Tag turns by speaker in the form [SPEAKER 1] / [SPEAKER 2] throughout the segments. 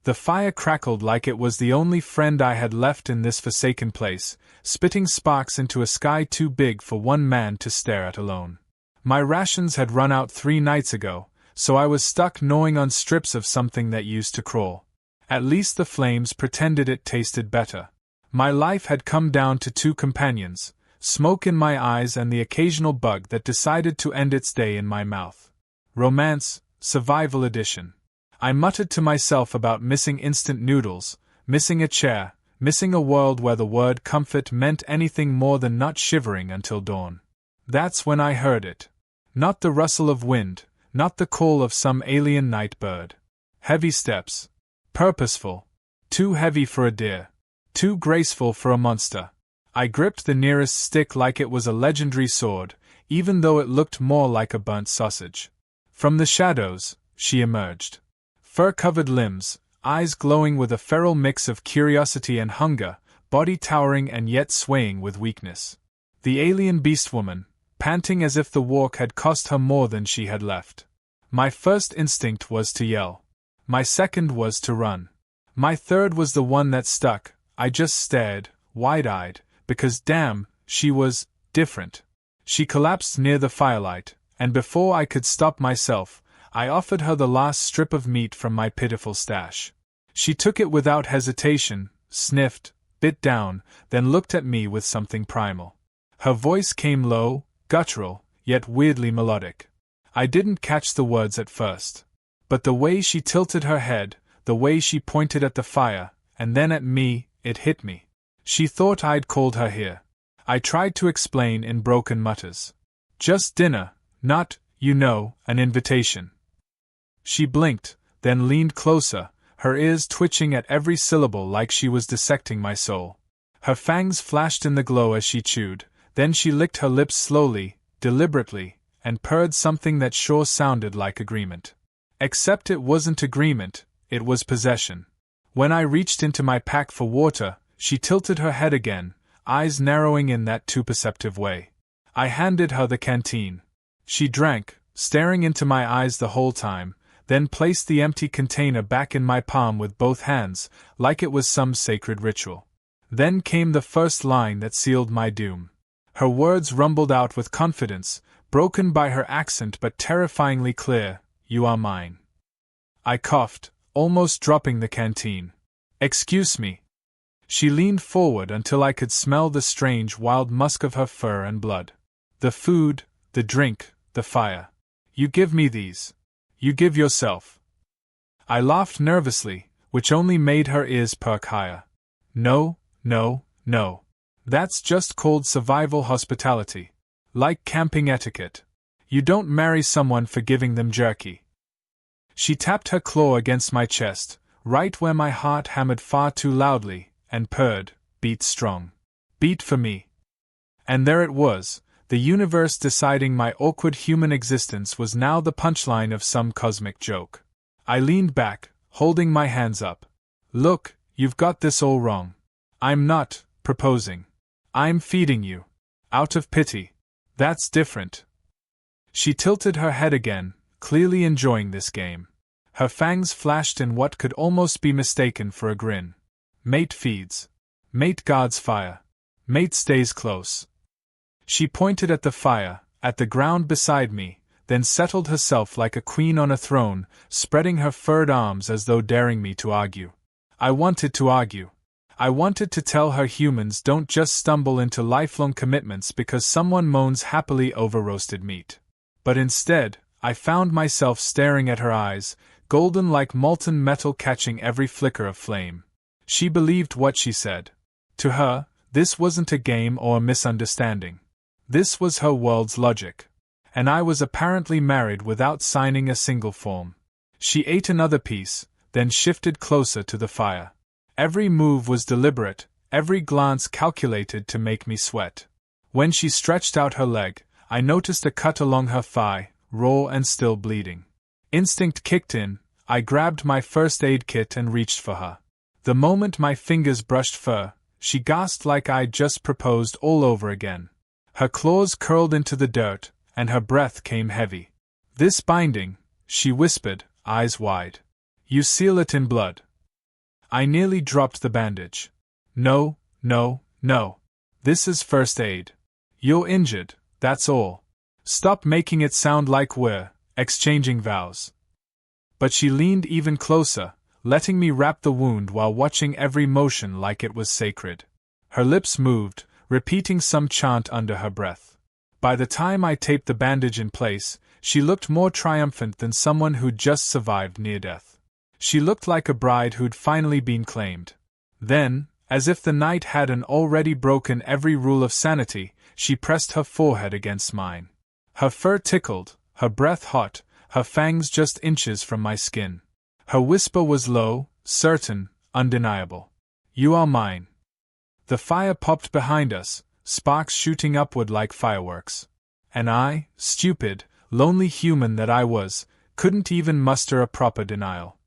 [SPEAKER 1] The fire crackled like it was the only friend I had left in this forsaken place, spitting sparks into a sky too big for one man to stare at alone. My rations had run out 3 nights ago, so I was stuck gnawing on strips of something that used to crawl. At least the flames pretended it tasted better. My life had come down to 2 companions, smoke in my eyes and the occasional bug that decided to end its day in my mouth. Romance, Survival Edition. I muttered to myself about missing instant noodles, missing a chair, missing a world where the word comfort meant anything more than not shivering until dawn. That's when I heard it. Not the rustle of wind, not the call of some alien night bird. Heavy steps. Purposeful. Too heavy for a deer. Too graceful for a monster. I gripped the nearest stick like it was a legendary sword, even though it looked more like a burnt sausage. From the shadows, she emerged. Fur-covered limbs, eyes glowing with a feral mix of curiosity and hunger, body towering and yet swaying with weakness. The alien Beastwoman, panting as if the walk had cost her more than she had left. My first instinct was to yell. My second was to run. My third was the one that stuck. I just stared, wide-eyed, because damn, she was different. She collapsed near the firelight, and before I could stop myself, I offered her the last strip of meat from my pitiful stash. She took it without hesitation, sniffed, bit down, then looked at me with something primal. Her voice came low, guttural, yet weirdly melodic. I didn't catch the words at first. But the way she tilted her head, the way she pointed at the fire, and then at me, it hit me. She thought I'd called her here. I tried to explain in broken mutters. Just dinner, not, an invitation. She blinked, then leaned closer, her ears twitching at every syllable like she was dissecting my soul. Her fangs flashed in the glow as she chewed, then she licked her lips slowly, deliberately, and purred something that sure sounded like agreement. Except it wasn't agreement, it was possession. When I reached into my pack for water, she tilted her head again, eyes narrowing in that too perceptive way. I handed her the canteen. She drank, staring into my eyes the whole time, then placed the empty container back in my palm with both hands, like it was some sacred ritual. Then came the first line that sealed my doom. Her words rumbled out with confidence, broken by her accent but terrifyingly clear, "You are mine." I coughed, almost dropping the canteen. "Excuse me." She leaned forward until I could smell the strange wild musk of her fur and blood. "The food, the drink, the fire. You give me these. You give yourself." I laughed nervously, which only made her ears perk higher. "No, no, no. That's just called survival hospitality. Like camping etiquette. You don't marry someone for giving them jerky." She tapped her claw against my chest, right where my heart hammered far too loudly, and purred, "Beat strong. Beat for me." And there it was. The universe deciding my awkward human existence was now the punchline of some cosmic joke. I leaned back, holding my hands up. "Look, you've got this all wrong. I'm not proposing. I'm feeding you. Out of pity. That's different." She tilted her head again, clearly enjoying this game. Her fangs flashed in what could almost be mistaken for a grin. "Mate feeds. Mate guards fire. Mate stays close." She pointed at the fire, at the ground beside me, then settled herself like a queen on a throne, spreading her furred arms as though daring me to argue. I wanted to argue. I wanted to tell her humans don't just stumble into lifelong commitments because someone moans happily over roasted meat. But instead, I found myself staring at her eyes, golden like molten metal catching every flicker of flame. She believed what she said. To her, this wasn't a game or a misunderstanding. This was her world's logic. And I was apparently married without signing a single form. She ate another piece, then shifted closer to the fire. Every move was deliberate, every glance calculated to make me sweat. When she stretched out her leg, I noticed a cut along her thigh, raw and still bleeding. Instinct kicked in, I grabbed my first aid kit and reached for her. The moment my fingers brushed fur, she gasped like I'd just proposed all over again. Her claws curled into the dirt, and her breath came heavy. "This binding," she whispered, eyes wide. "You seal it in blood. I nearly dropped the bandage. No, no, no. This is first aid. You're injured, that's all. Stop making it sound like we're exchanging vows. But she leaned even closer, letting me wrap the wound while watching every motion like it was sacred. Her lips moved, repeating some chant under her breath. By the time I taped the bandage in place, she looked more triumphant than someone who'd just survived near death. She looked like a bride who'd finally been claimed. Then, as if the night hadn't already broken every rule of sanity, she pressed her forehead against mine. Her fur tickled, her breath hot, her fangs just inches from my skin. Her whisper was low, certain, undeniable. You are mine. The fire popped behind us, sparks shooting upward like fireworks. And I, stupid, lonely human that I was, couldn't even muster a proper denial.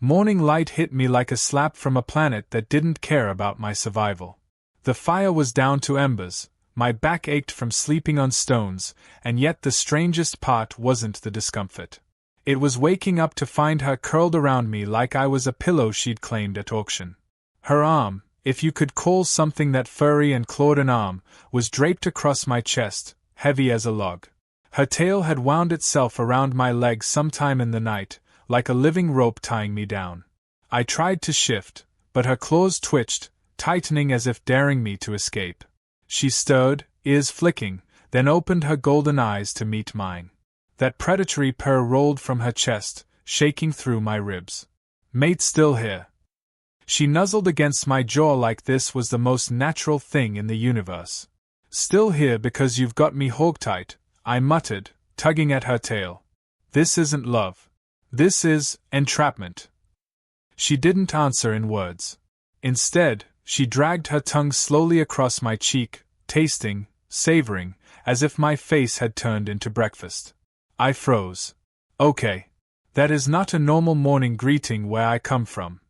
[SPEAKER 1] Morning light hit me like a slap from a planet that didn't care about my survival. The fire was down to embers, my back ached from sleeping on stones, and yet the strangest part wasn't the discomfort. It was waking up to find her curled around me like I was a pillow she'd claimed at auction. Her arm, if you could call something that furry and clawed an arm, was draped across my chest, heavy as a log. Her tail had wound itself around my leg sometime in the night, like a living rope tying me down. I tried to shift, but her claws twitched, tightening as if daring me to escape. She stirred, ears flicking, then opened her golden eyes to meet mine. That predatory purr rolled from her chest, shaking through my ribs. Mate still here. She nuzzled against my jaw like this was the most natural thing in the universe. Still here because you've got me hogtight, I muttered, tugging at her tail. This isn't love. This is entrapment. She didn't answer in words. Instead, she dragged her tongue slowly across my cheek, tasting, savoring, as if my face had turned into breakfast. I froze. Okay. That is not a normal morning greeting where I come from.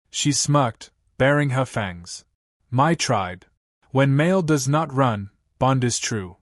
[SPEAKER 1] She smirked, baring her fangs. My tribe. When male does not run, bond is true.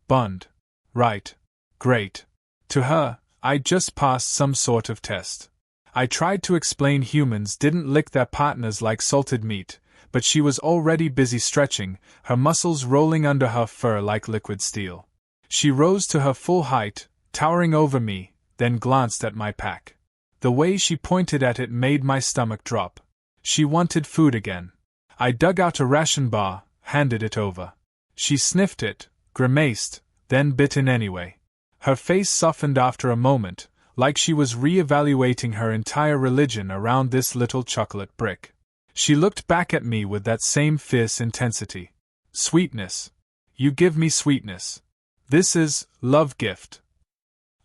[SPEAKER 1] Bond. Right. Great. To her, I'd just passed some sort of test. I tried to explain humans didn't lick their partners like salted meat, but she was already busy stretching, her muscles rolling under her fur like liquid steel. She rose to her full height, towering over me, then glanced at my pack. The way she pointed at it made my stomach drop. She wanted food again. I dug out a ration bar, handed it over. She sniffed it, grimaced, then bit in anyway. Her face softened after a moment, like she was re-evaluating her entire religion around this little chocolate brick. She looked back at me with that same fierce intensity. Sweetness. You give me sweetness. This is love gift.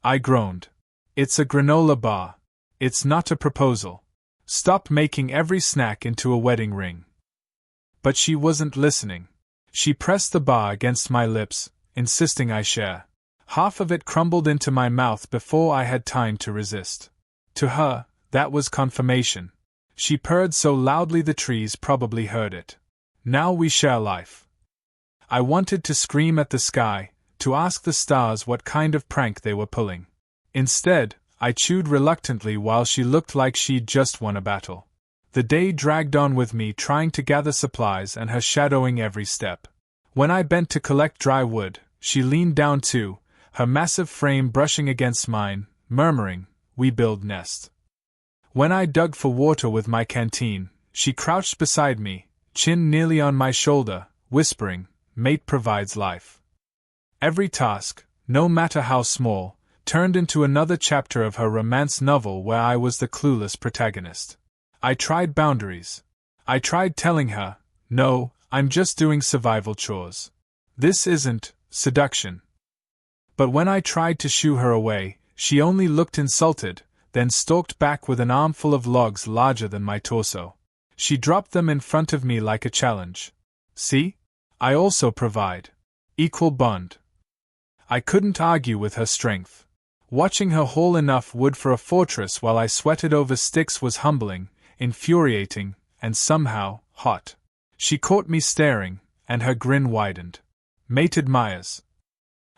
[SPEAKER 1] I groaned. It's a granola bar. It's not a proposal. Stop making every snack into a wedding ring. But she wasn't listening. She pressed the bar against my lips, insisting I share. Half of it crumbled into my mouth before I had time to resist. To her, that was confirmation. She purred so loudly the trees probably heard it. Now we share life. I wanted to scream at the sky, to ask the stars what kind of prank they were pulling. Instead, I chewed reluctantly while she looked like she'd just won a battle. The day dragged on with me trying to gather supplies and her shadowing every step. When I bent to collect dry wood, she leaned down too, her massive frame brushing against mine, murmuring, "We build nest." When I dug for water with my canteen, she crouched beside me, chin nearly on my shoulder, whispering, "Mate provides life." Every task, no matter how small, turned into another chapter of her romance novel where I was the clueless protagonist. I tried boundaries. I tried telling her, "No, I'm just doing survival chores. This isn't seduction." But when I tried to shoo her away, she only looked insulted, then stalked back with an armful of logs larger than my torso. She dropped them in front of me like a challenge. See? I also provide. Equal bond. I couldn't argue with her strength. Watching her haul enough wood for a fortress while I sweated over sticks was humbling, infuriating, and somehow hot. She caught me staring, and her grin widened. Mate admires.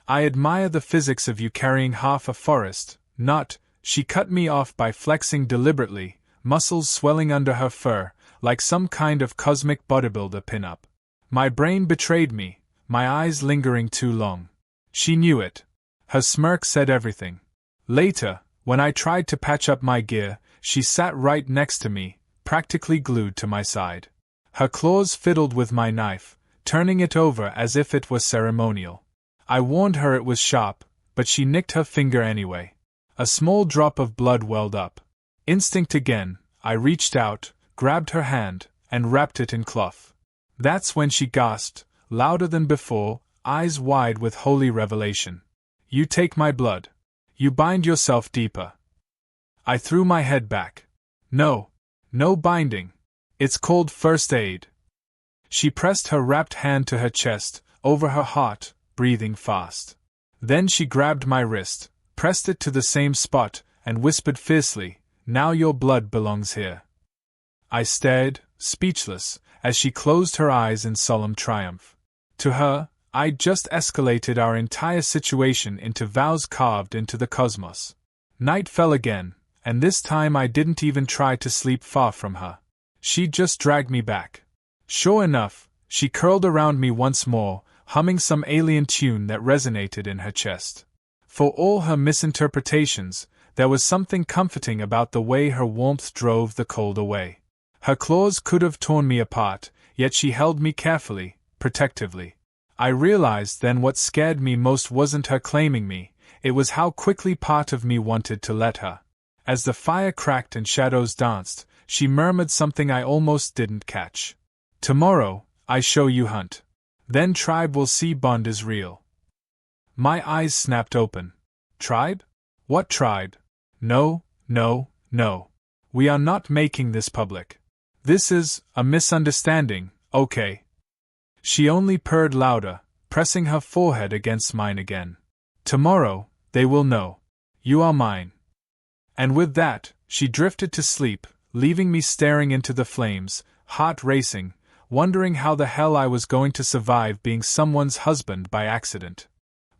[SPEAKER 1] I admire the physics of you carrying half a forest, not. She cut me off by flexing deliberately, muscles swelling under her fur, like some kind of cosmic bodybuilder pin-up. My brain betrayed me, my eyes lingering too long. She knew it. Her smirk said everything. Later, when I tried to patch up my gear, she sat right next to me, practically glued to my side. Her claws fiddled with my knife, turning it over as if it was ceremonial. I warned her it was sharp, but she nicked her finger anyway. A small drop of blood welled up. Instinct again, I reached out, grabbed her hand, and wrapped it in cloth. That's when she gasped, louder than before, eyes wide with holy revelation. You take my blood. You bind yourself deeper. I threw my head back. No binding. It's called first aid. She pressed her wrapped hand to her chest, over her heart, breathing fast. Then she grabbed my wrist, pressed it to the same spot, and whispered fiercely, "Now your blood belongs here." I stared, speechless, as she closed her eyes in solemn triumph. To her, I'd just escalated our entire situation into vows carved into the cosmos. Night fell again, and this time I didn't even try to sleep far from her. She just dragged me back. Sure enough, she curled around me once more, humming some alien tune that resonated in her chest. For all her misinterpretations, there was something comforting about the way her warmth drove the cold away. Her claws could have torn me apart, yet she held me carefully, protectively. I realized then what scared me most wasn't her claiming me, it was how quickly part of me wanted to let her. As the fire cracked and shadows danced, she murmured something I almost didn't catch. "Tomorrow, I show you hunt. Then tribe will see bond is real." My eyes snapped open. Tribe? What tribe? No. We are not making this public. This is a misunderstanding, okay? She only purred louder, pressing her forehead against mine again. "Tomorrow, they will know. You are mine." And with that, she drifted to sleep, leaving me staring into the flames, heart racing, wondering how the hell I was going to survive being someone's husband by accident.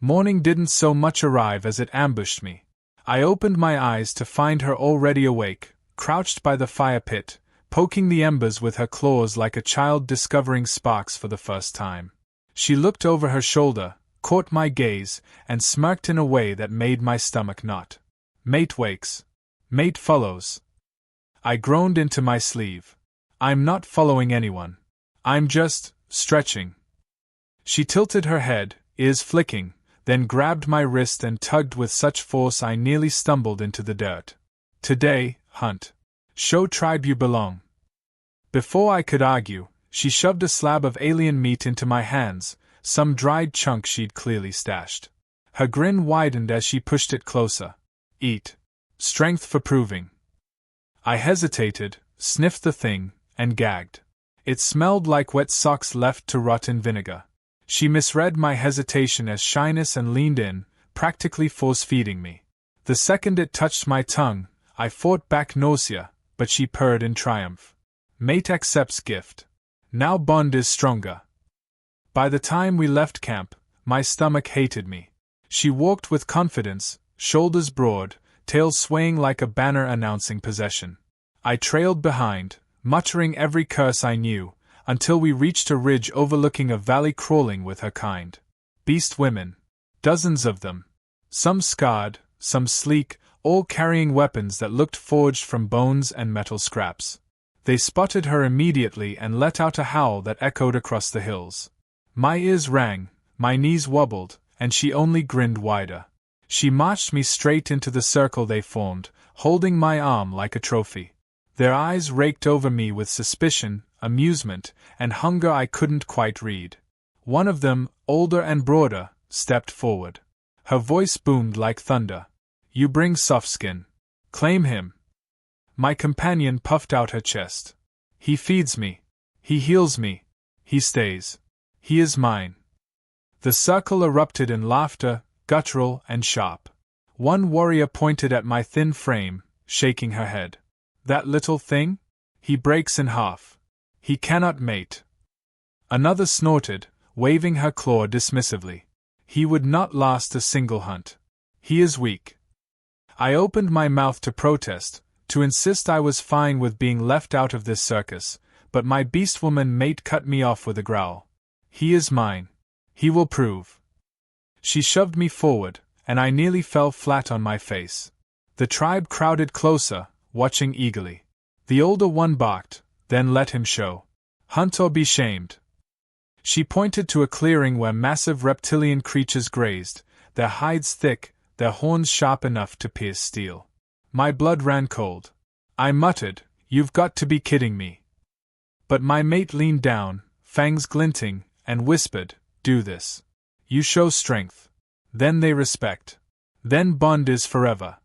[SPEAKER 1] Morning didn't so much arrive as it ambushed me. I opened my eyes to find her already awake, crouched by the fire pit, poking the embers with her claws like a child discovering sparks for the first time. She looked over her shoulder, caught my gaze, and smirked in a way that made my stomach knot. "Mate wakes. Mate follows." I groaned into my sleeve. "I'm not following anyone. I'm just stretching." She tilted her head, ears flicking, then grabbed my wrist and tugged with such force I nearly stumbled into the dirt. "Today, hunt. Show tribe you belong." Before I could argue, she shoved a slab of alien meat into my hands, some dried chunk she'd clearly stashed. Her grin widened as she pushed it closer. "Eat. Strength for proving." I hesitated, sniffed the thing, and gagged. It smelled like wet socks left to rot in vinegar. She misread my hesitation as shyness and leaned in, practically force-feeding me. The second it touched my tongue, I fought back nausea, but she purred in triumph. "Mate accepts gift. Now bond is stronger." By the time we left camp, my stomach hated me. She walked with confidence, shoulders broad, tail swaying like a banner announcing possession. I trailed behind, muttering every curse I knew, until we reached a ridge overlooking a valley crawling with her kind. Beast women. Dozens of them. Some scarred, some sleek, all carrying weapons that looked forged from bones and metal scraps. They spotted her immediately and let out a howl that echoed across the hills. My ears rang, my knees wobbled, and she only grinned wider. She marched me straight into the circle they formed, holding my arm like a trophy. Their eyes raked over me with suspicion, amusement, and hunger I couldn't quite read. One of them, older and broader, stepped forward. Her voice boomed like thunder. "You bring soft skin. Claim him." My companion puffed out her chest. "He feeds me. He heals me. He stays. He is mine." The circle erupted in laughter, guttural and sharp. One warrior pointed at my thin frame, shaking her head. "That little thing? He breaks in half. He cannot mate." Another snorted, waving her claw dismissively. "He would not last a single hunt. He is weak." I opened my mouth to protest, to insist I was fine with being left out of this circus, but my Beastwoman mate cut me off with a growl. He is mine. He will prove. She shoved me forward, and I nearly fell flat on my face. The tribe crowded closer, watching eagerly. The older one barked, then let him show. Hunt or be shamed. She pointed to a clearing where massive reptilian creatures grazed, their hides thick, their horns sharp enough to pierce steel. My blood ran cold. I muttered, "You've got to be kidding me." But my mate leaned down, fangs glinting, and whispered, "Do this. You show strength. Then they respect. Then bond is forever."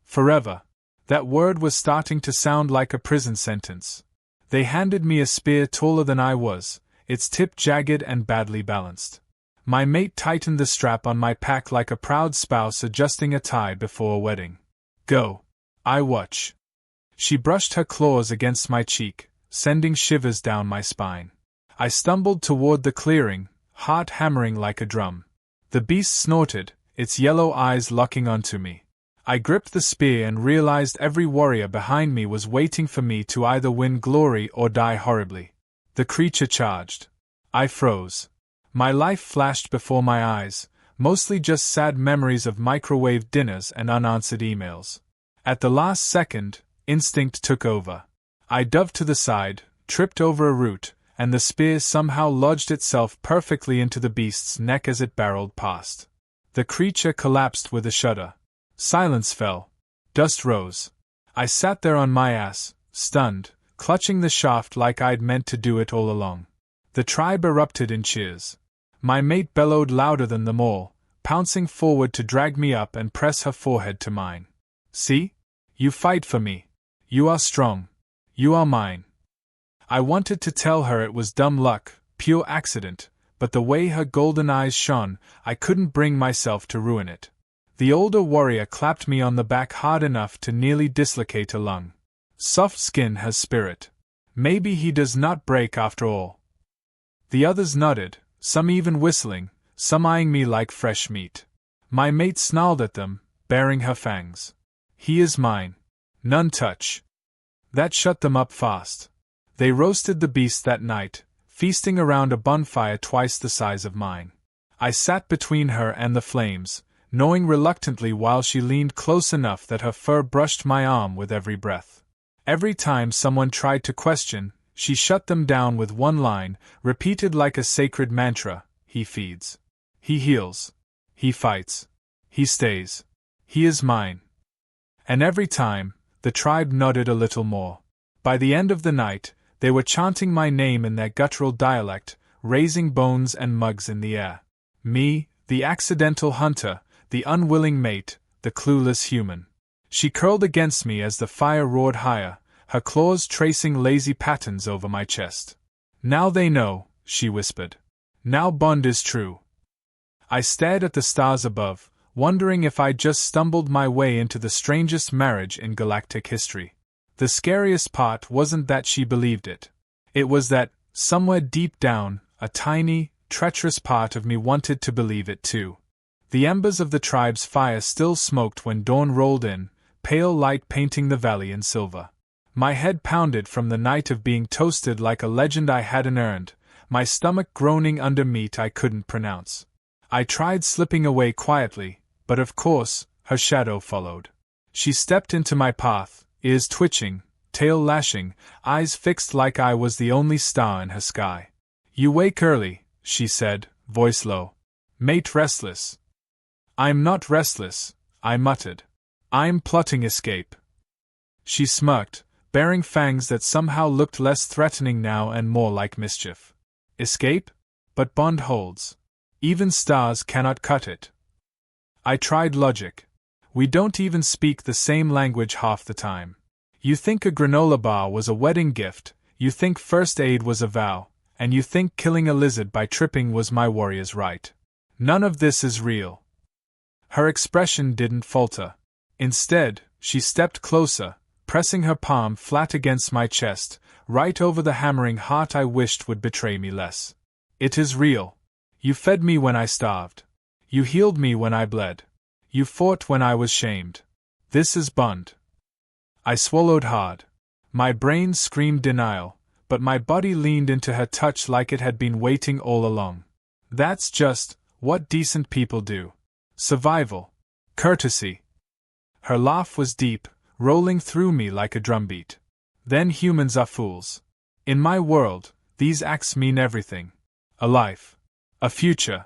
[SPEAKER 1] Forever. That word was starting to sound like a prison sentence. They handed me a spear taller than I was, its tip jagged and badly balanced. My mate tightened the strap on my pack like a proud spouse adjusting a tie before a wedding. "Go. I watch." She brushed her claws against my cheek, sending shivers down my spine. I stumbled toward the clearing, heart hammering like a drum. The beast snorted, its yellow eyes locking onto me. I gripped the spear and realized every warrior behind me was waiting for me to either win glory or die horribly. The creature charged. I froze. My life flashed before my eyes, mostly just sad memories of microwave dinners and unanswered emails. At the last second, instinct took over. I dove to the side, tripped over a root, and the spear somehow lodged itself perfectly into the beast's neck as it barreled past. The creature collapsed with a shudder. Silence fell. Dust rose. I sat there on my ass, stunned, clutching the shaft like I'd meant to do it all along. The tribe erupted in cheers. My mate bellowed louder than them all, pouncing forward to drag me up and press her forehead to mine. "See? You fight for me. You are strong. You are mine." I wanted to tell her it was dumb luck, pure accident, but the way her golden eyes shone, I couldn't bring myself to ruin it. The older warrior clapped me on the back hard enough to nearly dislocate a lung. Soft skin has spirit. Maybe he does not break after all. The others nodded, some even whistling, some eyeing me like fresh meat. My mate snarled at them, baring her fangs. "He is mine. None touch." That shut them up fast. They roasted the beast that night, feasting around a bonfire twice the size of mine. I sat between her and the flames, knowing reluctantly while she leaned close enough that her fur brushed my arm with every breath. Every time someone tried to question, she shut them down with one line, repeated like a sacred mantra: "He feeds. He heals. He fights. He stays. He is mine." And every time, the tribe nodded a little more. By the end of the night, they were chanting my name in their guttural dialect, raising bones and mugs in the air. Me, the accidental hunter, the unwilling mate, the clueless human. She curled against me as the fire roared higher, her claws tracing lazy patterns over my chest. "Now they know," she whispered. "Now bond is true." I stared at the stars above, wondering if I'd just stumbled my way into the strangest marriage in galactic history. The scariest part wasn't that she believed it. It was that, somewhere deep down, a tiny, treacherous part of me wanted to believe it too. The embers of the tribe's fire still smoked when dawn rolled in, pale light painting the valley in silver. My head pounded from the night of being toasted like a legend I hadn't earned, my stomach groaning under meat I couldn't pronounce. I tried slipping away quietly, but of course, her shadow followed. She stepped into my path, ears twitching, tail lashing, eyes fixed like I was the only star in her sky. "You wake early," she said, voice low. "Mate restless." "I'm not restless," I muttered. "I'm plotting escape." She smirked, baring fangs that somehow looked less threatening now and more like mischief. "Escape? But bond holds. Even stars cannot cut it." I tried logic. We don't even speak the same language half the time. You think a granola bar was a wedding gift, you think first aid was a vow, and you think killing a lizard by tripping was my warrior's right. None of this is real. Her expression didn't falter. Instead, she stepped closer, pressing her palm flat against my chest, right over the hammering heart I wished would betray me less. "It is real. You fed me when I starved. You healed me when I bled. You fought when I was shamed. This is bond." I swallowed hard. My brain screamed denial, but my body leaned into her touch like it had been waiting all along. That's just what decent people do. Survival. Courtesy. Her laugh was deep, rolling through me like a drumbeat. Then humans are fools. In my world, these acts mean everything. A life. A future.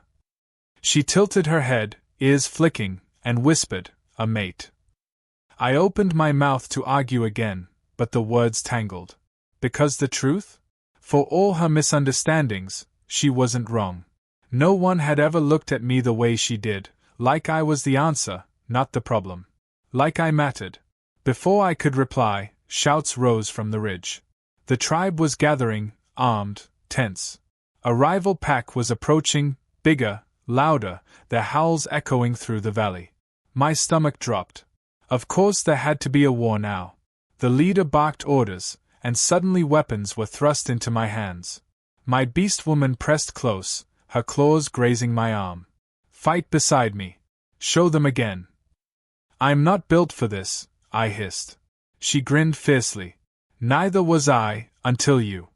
[SPEAKER 1] She tilted her head, ears flicking, and whispered, "A mate." I opened my mouth to argue again, but the words tangled. Because the truth? For all her misunderstandings, she wasn't wrong. No one had ever looked at me the way she did, like I was the answer, not the problem. Like I mattered. Before I could reply, shouts rose from the ridge. The tribe was gathering, armed, tense. A rival pack was approaching, bigger, louder, their howls echoing through the valley. My stomach dropped. Of course there had to be a war now. The leader barked orders, and suddenly weapons were thrust into my hands. My Beastwoman pressed close, her claws grazing my arm. "Fight beside me. Show them again." "I'm not built for this," I hissed. She grinned fiercely. "Neither was I, until you."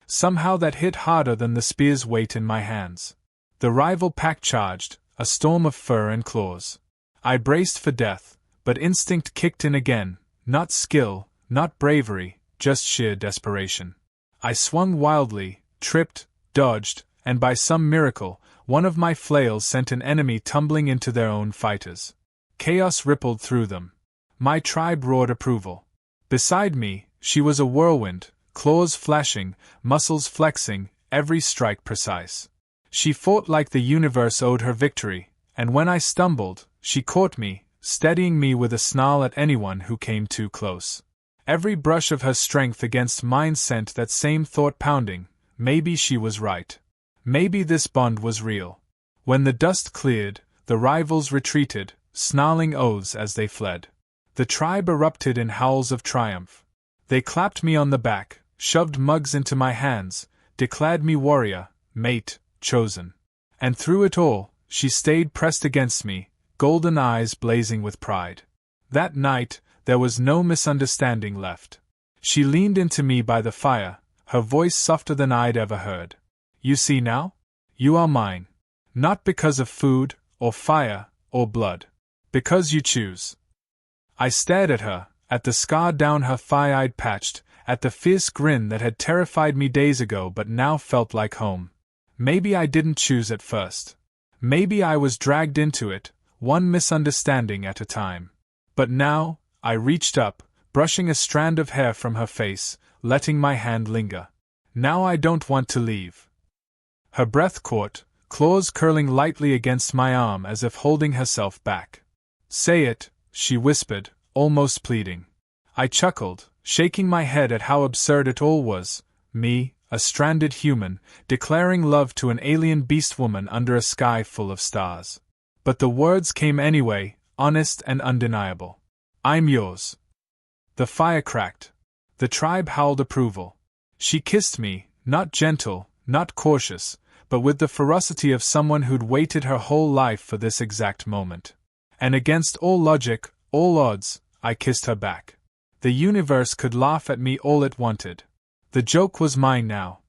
[SPEAKER 1] Somehow that hit harder than the spear's weight in my hands. The rival pack charged, a storm of fur and claws. I braced for death, but instinct kicked in again, not skill, not bravery, just sheer desperation. I swung wildly, tripped, dodged, and by some miracle, one of my flails sent an enemy tumbling into their own fighters. Chaos rippled through them. My tribe roared approval. Beside me, she was a whirlwind, claws flashing, muscles flexing, every strike precise. She fought like the universe owed her victory, and when I stumbled, she caught me, steadying me with a snarl at anyone who came too close. Every brush of her strength against mine sent that same thought pounding. Maybe she was right. Maybe this bond was real. When the dust cleared, the rivals retreated, snarling oaths as they fled. The tribe erupted in howls of triumph. They clapped me on the back, shoved mugs into my hands, declared me warrior, mate, chosen. And through it all, she stayed pressed against me, golden eyes blazing with pride. That night, there was no misunderstanding left. She leaned into me by the fire, her voice softer than I'd ever heard. "You see now? You are mine. Not because of food, or fire, or blood. Because you choose." I stared at her, at the scar down her thigh I'd patched, at the fierce grin that had terrified me days ago but now felt like home. Maybe I didn't choose at first. Maybe I was dragged into it, one misunderstanding at a time. But now, I reached up, brushing a strand of hair from her face, letting my hand linger. Now I don't want to leave. Her breath caught, claws curling lightly against my arm as if holding herself back. "Say it," she whispered, almost pleading. I chuckled, shaking my head at how absurd it all was. Me, a stranded human, declaring love to an alien beastwoman under a sky full of stars. But the words came anyway, honest and undeniable. "I'm yours." The fire cracked. The tribe howled approval. She kissed me, not gentle, not cautious, but with the ferocity of someone who'd waited her whole life for this exact moment. And against all logic, all odds, I kissed her back. The universe could laugh at me all it wanted. The joke was mine now,